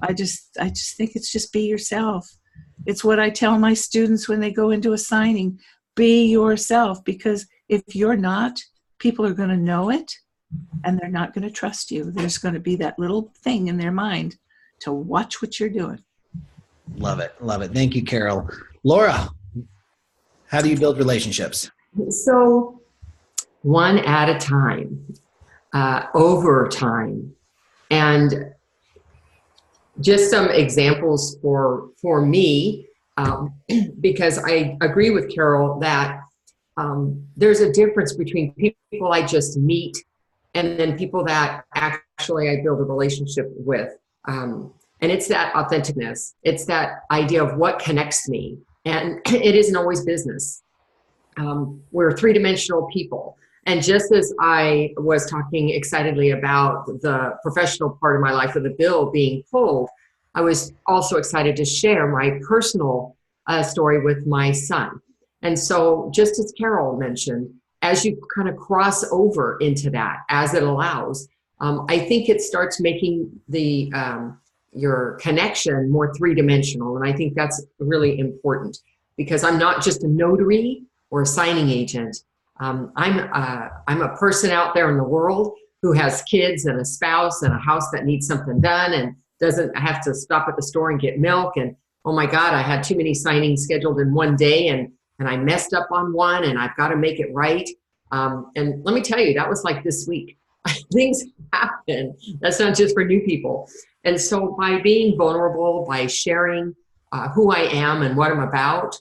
I just think it's just be yourself. It's what I tell my students when they go into a signing: be yourself, because if you're not, people are going to know it and they're not going to trust you. There's going to be that little thing in their mind to watch what you're doing. Love it. Love it. Thank you, Carol. Laura, how do you build relationships? So one at a time, over time. And just some examples for me, because I agree with Carol that there's a difference between people I just meet and then people that actually I build a relationship with. And it's that authenticness. It's that idea of what connects me. And it isn't always business. We're three-dimensional people. And just as I was talking excitedly about the professional part of my life with the bill being pulled, I was also excited to share my personal story with my son. And so just as Carol mentioned, as you kind of cross over into that, as it allows, I think it starts making the your connection more three-dimensional. And I think that's really important because I'm not just a notary or a signing agent. I'm a person out there in the world who has kids and a spouse and a house that needs something done and doesn't have to stop at the store and get milk. And oh my God, I had too many signings scheduled in one day and I messed up on one and I've got to make it right. And let me tell you, that was like this week. Things happen. That's not just for new people. And so by being vulnerable, by sharing who I am and what I'm about,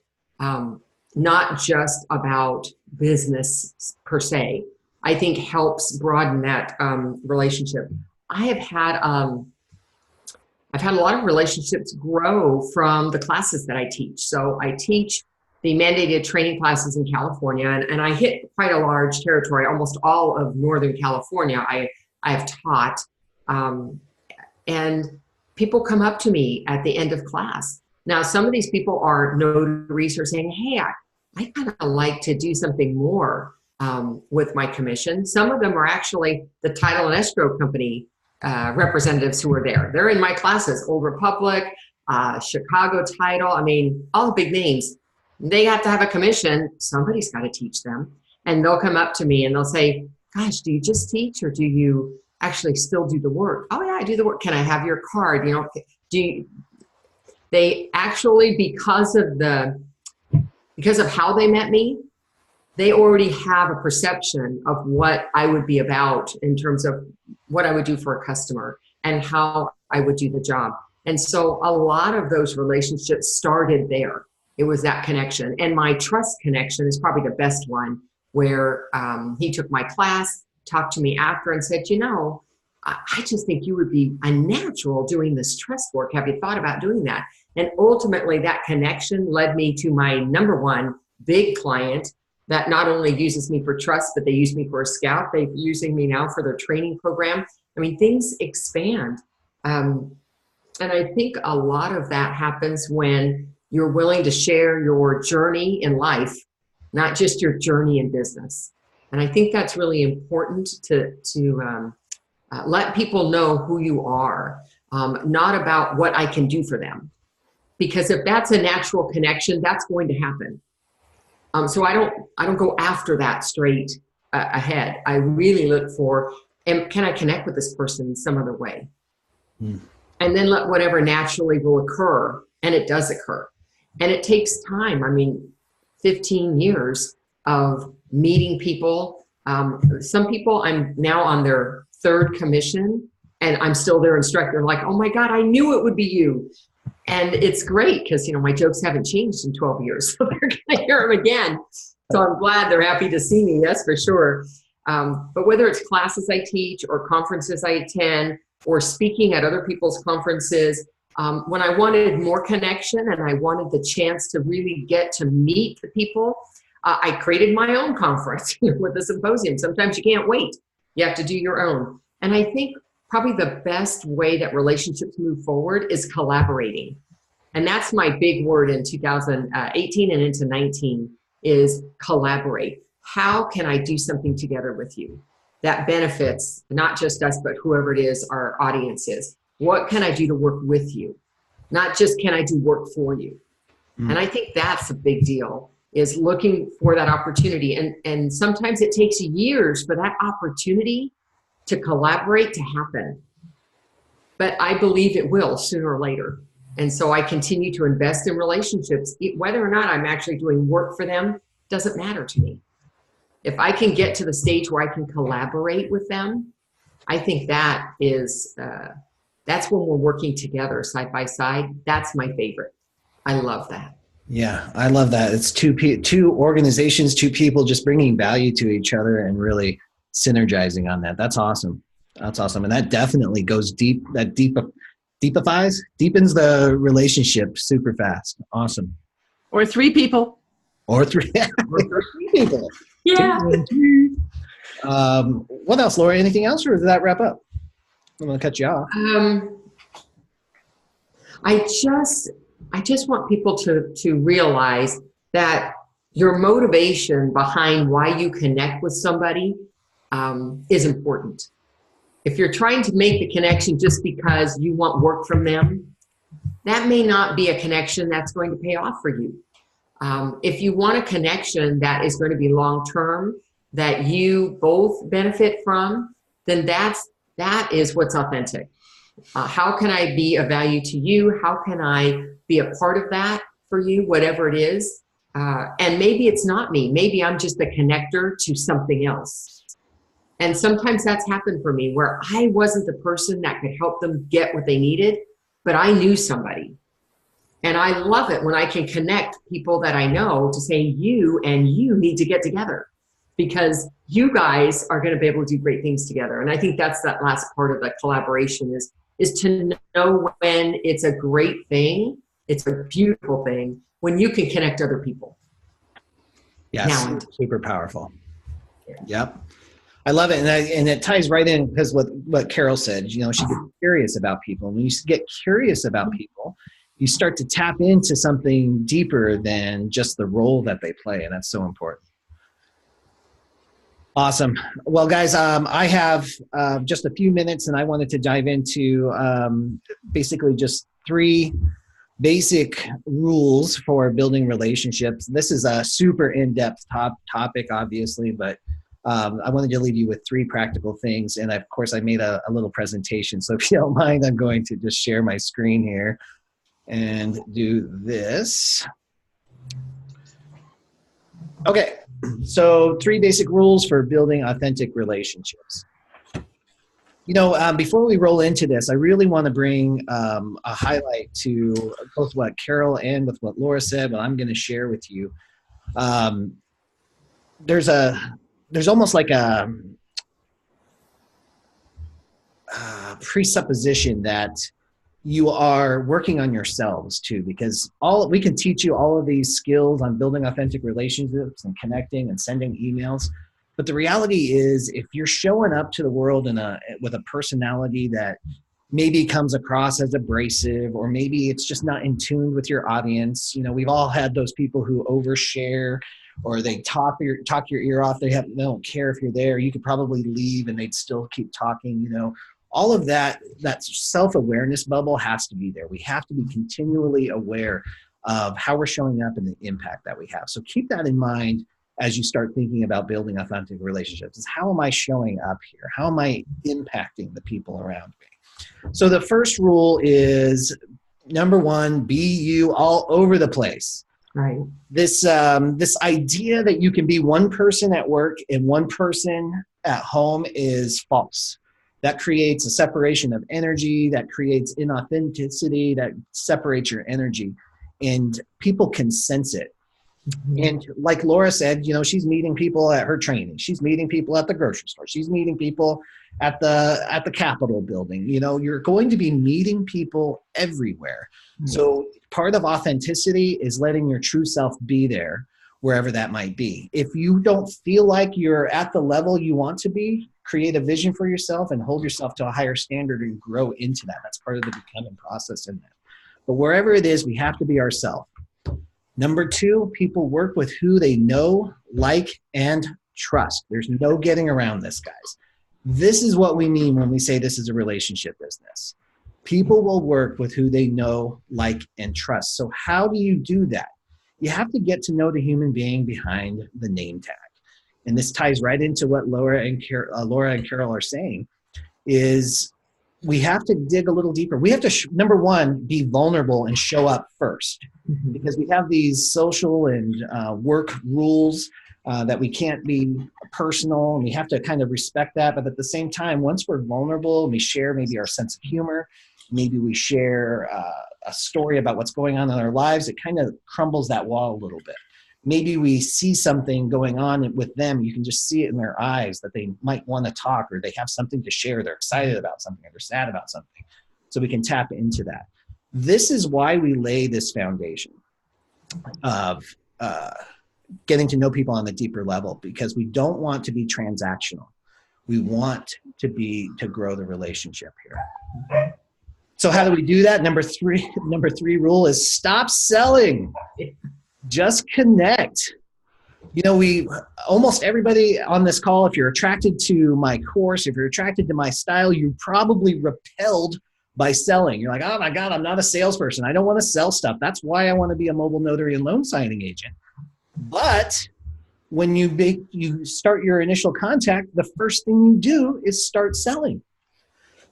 not just about business per se, I think helps broaden that relationship. I've had a lot of relationships grow from the classes that I teach. So I teach the mandated training classes in California, and I hit quite a large territory. Almost all of Northern California I've taught. And people come up to me at the end of class. Now, some of these people are notaries who are saying, hey, I kind of like to do something more with my commission. Some of them are actually the title and escrow company representatives who are there. They're in my classes, Old Republic, Chicago Title, I mean, all the big names. They have to have a commission. Somebody's got to teach them. And they'll come up to me and they'll say, gosh, do you just teach or do you actually still do the work? Oh yeah, I do the work. Can I have your card? You know, they actually, because of how they met me, they already have a perception of what I would be about in terms of what I would do for a customer and how I would do the job. And so a lot of those relationships started there. It was that connection. And my trust connection is probably the best one, where he took my class, talked to me after and said, you know, I just think you would be a natural doing this trust work. Have you thought about doing that? And ultimately that connection led me to my number one big client that not only uses me for trust, but they use me for a scout. They're using me now for their training program. I mean, things expand. And I think a lot of that happens when you're willing to share your journey in life, not just your journey in business. And I think that's really important to let people know who you are, not about what I can do for them. Because if that's a natural connection, that's going to happen. So I don't go after that straight ahead. I really look for, can I connect with this person in some other way? Mm. And then let whatever naturally will occur, and it does occur. And it takes time. I mean, 15 years of meeting people. Some people, I'm now on their third commission, and I'm still their instructor. Like, oh my God, I knew it would be you. And it's great because, you know, my jokes haven't changed in 12 years. So they're going to hear them again. So I'm glad they're happy to see me, that's for sure. But whether it's classes I teach or conferences I attend or speaking at other people's conferences, when I wanted more connection and I wanted the chance to really get to meet the people, I created my own conference with a symposium. Sometimes you can't wait. You have to do your own. And I think probably the best way that relationships move forward is collaborating. And that's my big word in 2018 and into 19 is collaborate. How can I do something together with you that benefits not just us, but whoever it is our audience is? What can I do to work with you? Not just can I do work for you? Mm. And I think that's a big deal, is looking for that opportunity. And sometimes it takes years for that opportunity to collaborate to happen. But I believe it will sooner or later. And so I continue to invest in relationships. Whether or not I'm actually doing work for them doesn't matter to me. If I can get to the stage where I can collaborate with them, I think that is, that's when we're working together side by side. That's my favorite. I love that. Yeah, I love that. It's two organizations, two people just bringing value to each other and really synergizing on that. That's awesome. That's awesome. And that definitely goes deep, that deepens the relationship super fast. Awesome. Or three people. Or three people. Yeah. What else, Lori? Anything else, or did that wrap up? I'm going to cut you off. I just want people to realize that your motivation behind why you connect with somebody is important. If you're trying to make the connection just because you want work from them, that may not be a connection that's going to pay off for you. If you want a connection that is going to be long-term, that you both benefit from, then that is what's authentic. How can I be of value to you? How can I be a part of that for you, whatever it is? And maybe it's not me. Maybe I'm just a connector to something else. And sometimes that's happened for me where I wasn't the person that could help them get what they needed, but I knew somebody. And I love it when I can connect people that I know to say, you and you need to get together. because you guys are going to be able to do great things together. And I think that's that last part of the collaboration is to know when it's a great thing, it's a beautiful thing, when you can connect other people. Yes, super powerful. Yep. I love it. And it ties right in because what Carol said, you know, she gets curious about people. When you get curious about people, you start to tap into something deeper than just the role that they play. And that's so important. Awesome. Well, guys, I have just a few minutes and I wanted to dive into basically just 3 basic rules for building relationships. This is a super in-depth topic, obviously, but I wanted to leave you with 3 practical things. And of course, I made a little presentation. So if you don't mind, I'm going to just share my screen here and do this. Okay, so 3 basic rules for building authentic relationships. You know, before we roll into this, I really want to bring a highlight to both what Carol and with what Laura said, what I'm going to share with you. There's almost like a presupposition that you are working on yourselves too, because we can teach you all of these skills on building authentic relationships and connecting and sending emails. But the reality is, if you're showing up to the world with a personality that maybe comes across as abrasive, or maybe it's just not in tune with your audience, you know, we've all had those people who overshare, or they talk your ear off. They don't care if you're there. You could probably leave and they'd still keep talking, you know. All of that self-awareness bubble has to be there. We have to be continually aware of how we're showing up and the impact that we have. So keep that in mind as you start thinking about building authentic relationships. Is how am I showing up here? How am I impacting the people around me? So the first rule is, number 1, be you all over the place. Right. This idea that you can be one person at work and one person at home is false. That creates a separation of energy, that creates inauthenticity, that separates your energy, and people can sense it. Mm-hmm. And like Laura said, you know, she's meeting people at her training. She's meeting people at the grocery store. She's meeting people at the Capitol building. You know, you're going to be meeting people everywhere. Mm-hmm. So part of authenticity is letting your true self be there, wherever that might be. If you don't feel like you're at the level you want to be, create a vision for yourself and hold yourself to a higher standard and grow into that. That's part of the becoming process in that. But wherever it is, we have to be ourselves. Number 2, people work with who they know, like, and trust. There's no getting around this, guys. This is what we mean when we say this is a relationship business. People will work with who they know, like, and trust. So how do you do that? You have to get to know the human being behind the name tag. And this ties right into what Laura and Carol are saying, is we have to dig a little deeper. We have to, number 1, be vulnerable and show up first. Mm-hmm. Because we have these social and work rules that we can't be personal, and we have to kind of respect that. But at the same time, once we're vulnerable and we share maybe our sense of humor, maybe we share a story about what's going on in our lives, it kind of crumbles that wall a little bit. Maybe we see something going on with them. You can just see it in their eyes that they might want to talk, or they have something to share. They're excited about something, or they're sad about something. So we can tap into that. This is why we lay this foundation of getting to know people on a deeper level, because we don't want to be transactional. We want to grow the relationship here. So how do we do that? Number three rule is stop selling. Just connect. You know, almost everybody on this call, if you're attracted to my course, if you're attracted to my style, you're probably repelled by selling. You're like, oh my God, I'm not a salesperson. I don't want to sell stuff. That's why I want to be a mobile notary and loan signing agent. But when you start your initial contact, the first thing you do is start selling.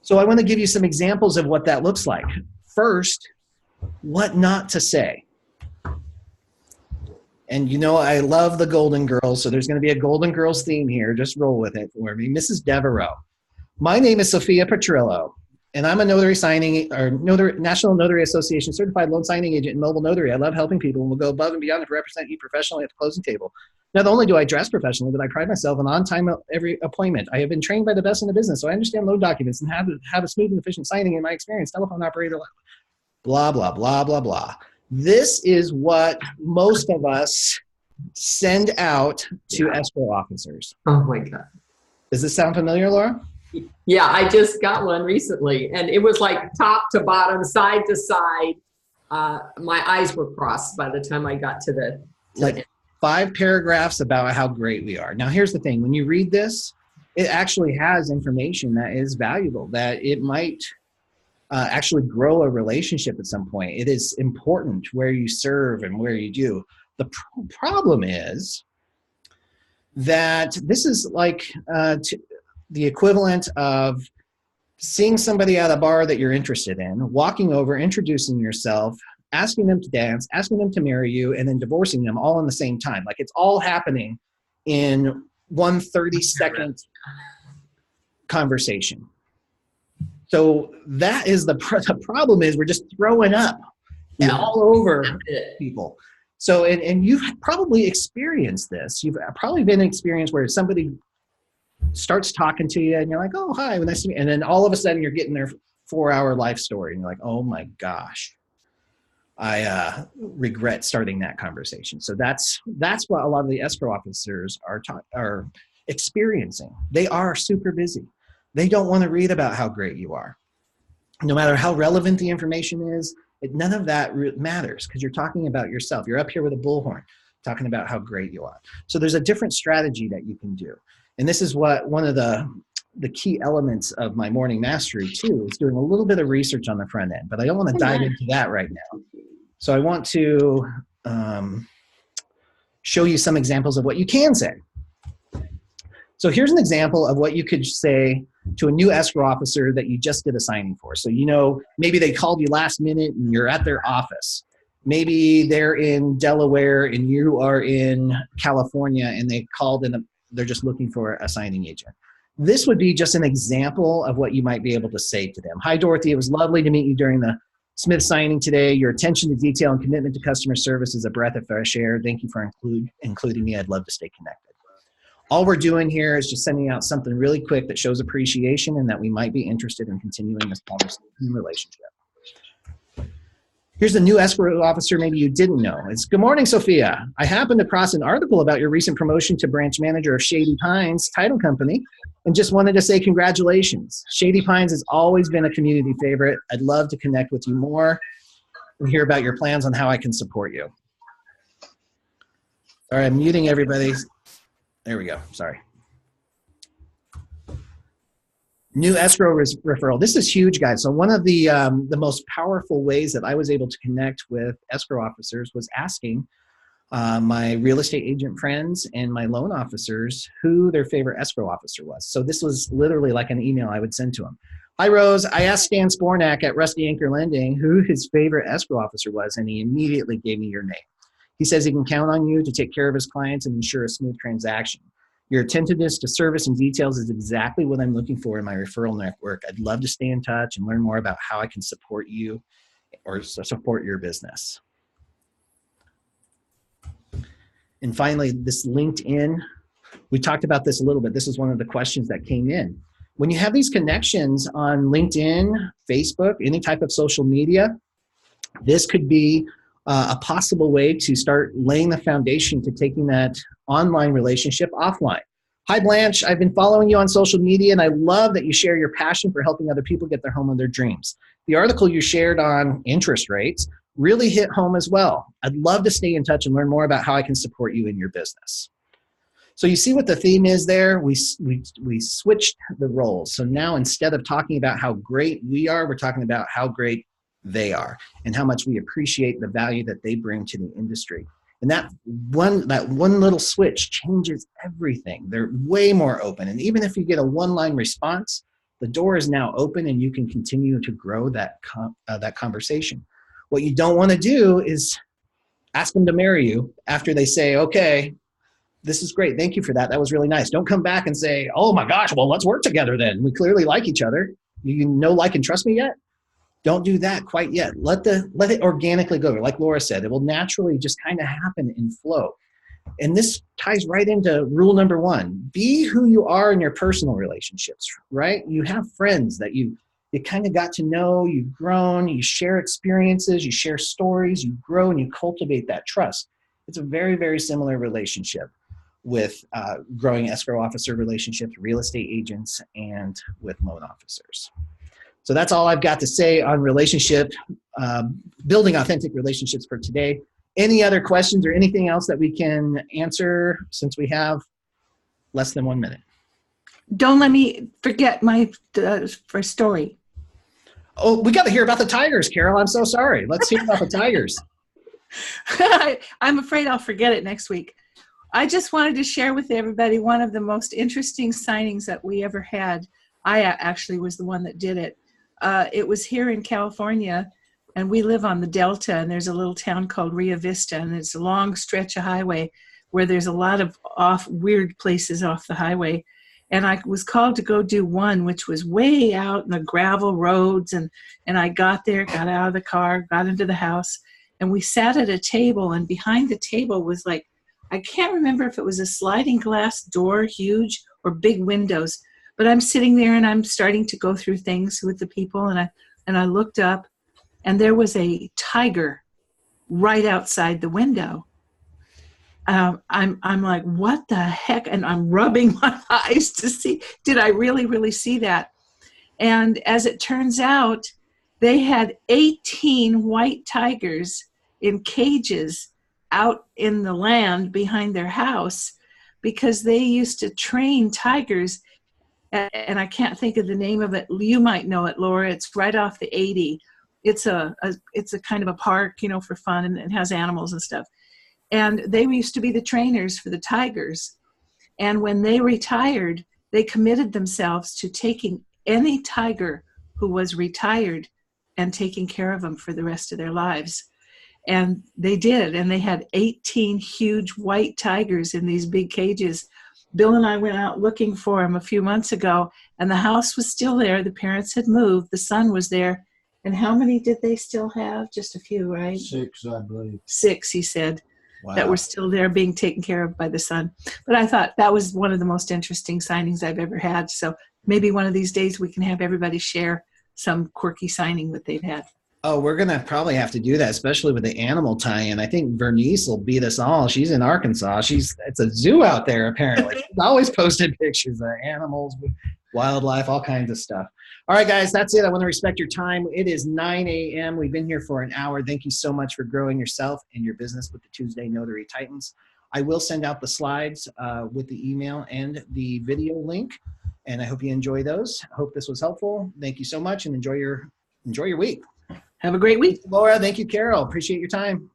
So I want to give you some examples of what that looks like. First, what not to say. And you know, I love the Golden Girls, so there's going to be a Golden Girls theme here. Just roll with it for me. Mrs. Devereaux. My name is Sophia Petrillo, and I'm a National Notary Association certified loan signing agent and mobile notary. I love helping people and will go above and beyond to represent you professionally at the closing table. Not only do I dress professionally, but I pride myself on time every appointment. I have been trained by the best in the business, so I understand loan documents and have a smooth and efficient signing in my experience. Telephone operator, blah, blah, blah, blah, blah. This is what most of us send out to escrow officers. Oh my God. Does this sound familiar, Laura? Yeah, I just got one recently, and it was like top to bottom, side to side. My eyes were crossed by the time I got to the like 5 paragraphs about how great we are. Now, here's the thing. When you read this, it actually has information that is valuable, that it might actually grow a relationship at some point. It is important where you serve and where you do. The problem is that this is like the equivalent of seeing somebody at a bar that you're interested in, walking over, introducing yourself, asking them to dance, asking them to marry you, and then divorcing them all in the same time. Like it's all happening in one 30-second conversation. So that is the problem is we're just throwing up all over people. So, and you've probably experienced this. You've probably been in an experience where somebody starts talking to you and you're like, oh, hi, nice to meet you. And then all of a sudden you're getting their 4-hour life story and you're like, oh my gosh, I regret starting that conversation. So that's what a lot of the escrow officers are experiencing. They are super busy. They don't want to read about how great you are. No matter how relevant the information is, none of that matters because you're talking about yourself. You're up here with a bullhorn talking about how great you are. So there's a different strategy that you can do. And this is what one of the key elements of my morning mastery too, is doing a little bit of research on the front end, but I don't want to dive into that right now. So I want to show you some examples of what you can say. So here's an example of what you could say to a new escrow officer that you just did a signing for. So, you know, maybe they called you last minute and you're at their office. Maybe they're in Delaware and you are in California and they called and they're just looking for a signing agent. This would be just an example of what you might be able to say to them. Hi, Dorothy. It was lovely to meet you during the Smith signing today. Your attention to detail and commitment to customer service is a breath of fresh air. Thank you for including me. I'd love to stay connected. All we're doing here is just sending out something really quick that shows appreciation and that we might be interested in continuing this conversation and relationship. Here's a new escrow officer maybe you didn't know. It's, good morning, Sophia. I happened across an article about your recent promotion to branch manager of Shady Pines Title Company and just wanted to say congratulations. Shady Pines has always been a community favorite. I'd love to connect with you more and hear about your plans on how I can support you. All right, I'm muting everybody. There we go. Sorry. New escrow referral. This is huge, guys. So one of the most powerful ways that I was able to connect with escrow officers was asking my real estate agent friends and my loan officers who their favorite escrow officer was. So this was literally like an email I would send to them. Hi, Rose. I asked Stan Spornak at Rusty Anchor Lending who his favorite escrow officer was, and he immediately gave me your name. He says he can count on you to take care of his clients and ensure a smooth transaction. Your attentiveness to service and details is exactly what I'm looking for in my referral network. I'd love to stay in touch and learn more about how I can support you or support your business. And finally, this LinkedIn, we talked about this a little bit. This is one of the questions that came in. When you have these connections on LinkedIn, Facebook, any type of social media, this could be a possible way to start laying the foundation to taking that online relationship offline. Hi, Blanche. I've been following you on social media, and I love that you share your passion for helping other people get their home of their dreams. The article you shared on interest rates really hit home as well. I'd love to stay in touch and learn more about how I can support you in your business. So you see what the theme is there? We switched the roles. So now instead of talking about how great we are, we're talking about how great they are and how much we appreciate the value that they bring to the industry. And that one little switch changes everything. They're way more open. And even if you get a one-line response, the door is now open and you can continue to grow that conversation. What you don't want to do is ask them to marry you after they say, okay, this is great. Thank you for that. That was really nice. Don't come back and say, oh my gosh, well, let's work together then. We clearly like each other. You know, like, and trust me yet? Don't do that quite yet. Let it organically go. Like Laura said, it will naturally just kind of happen in flow. And this ties right into rule number one. Be who you are in your personal relationships, right? You have friends that you kind of got to know, you've grown, you share experiences, you share stories, you grow and you cultivate that trust. It's a very, very similar relationship with growing escrow officer relationships, real estate agents, and with loan officers. So that's all I've got to say on relationship, building authentic relationships for today. Any other questions or anything else that we can answer since we have less than 1 minute? Don't let me forget my first story. Oh, we got to hear about the Tigers, Carol. I'm so sorry. Let's hear about the Tigers. I'm afraid I'll forget it next week. I just wanted to share with everybody one of the most interesting signings that we ever had. I actually was the one that did it. It was here in California, and we live on the Delta, and there's a little town called Rio Vista, and it's a long stretch of highway where there's a lot of weird places off the highway. And I was called to go do one, which was way out in the gravel roads. And I got there, got out of the car, got into the house, and we sat at a table. And behind the table was like, I can't remember if it was a sliding glass door, huge, or big windows. But I'm sitting there and I'm starting to go through things with the people. And I looked up, and there was a tiger right outside the window. I'm like, what the heck? And I'm rubbing my eyes to see, did I really see that? And as it turns out, they had 18 white tigers in cages out in the land behind their house, because they used to train tigers. And I can't think of the name of it. You might know it, Laura. It's right off the 80. It's a kind of a park, for fun, and it has animals and stuff. And they used to be the trainers for the tigers. And when they retired, they committed themselves to taking any tiger who was retired and taking care of them for the rest of their lives. And they did. And they had 18 huge white tigers in these big cages. Bill and I went out looking for them a few months ago, and the house was still there. The parents had moved. The son was there. And how many did they still have? Just a few, right? 6, I believe. 6, he said. Wow. That were still there being taken care of by the son. But I thought that was one of the most interesting signings I've ever had. So maybe one of these days we can have everybody share some quirky signing that they've had. Oh, we're going to probably have to do that, especially with the animal tie-in. I think Bernice will beat us all. She's in Arkansas. It's a zoo out there, apparently. She's always posted pictures of animals, wildlife, all kinds of stuff. All right, guys, that's it. I want to respect your time. It is 9 a.m. We've been here for an hour. Thank you so much for growing yourself and your business with the Tuesday Notary Titans. I will send out the slides with the email and the video link, and I hope you enjoy those. I hope this was helpful. Thank you so much, and enjoy your week. Have a great week. Laura, thank you, Carol. Appreciate your time.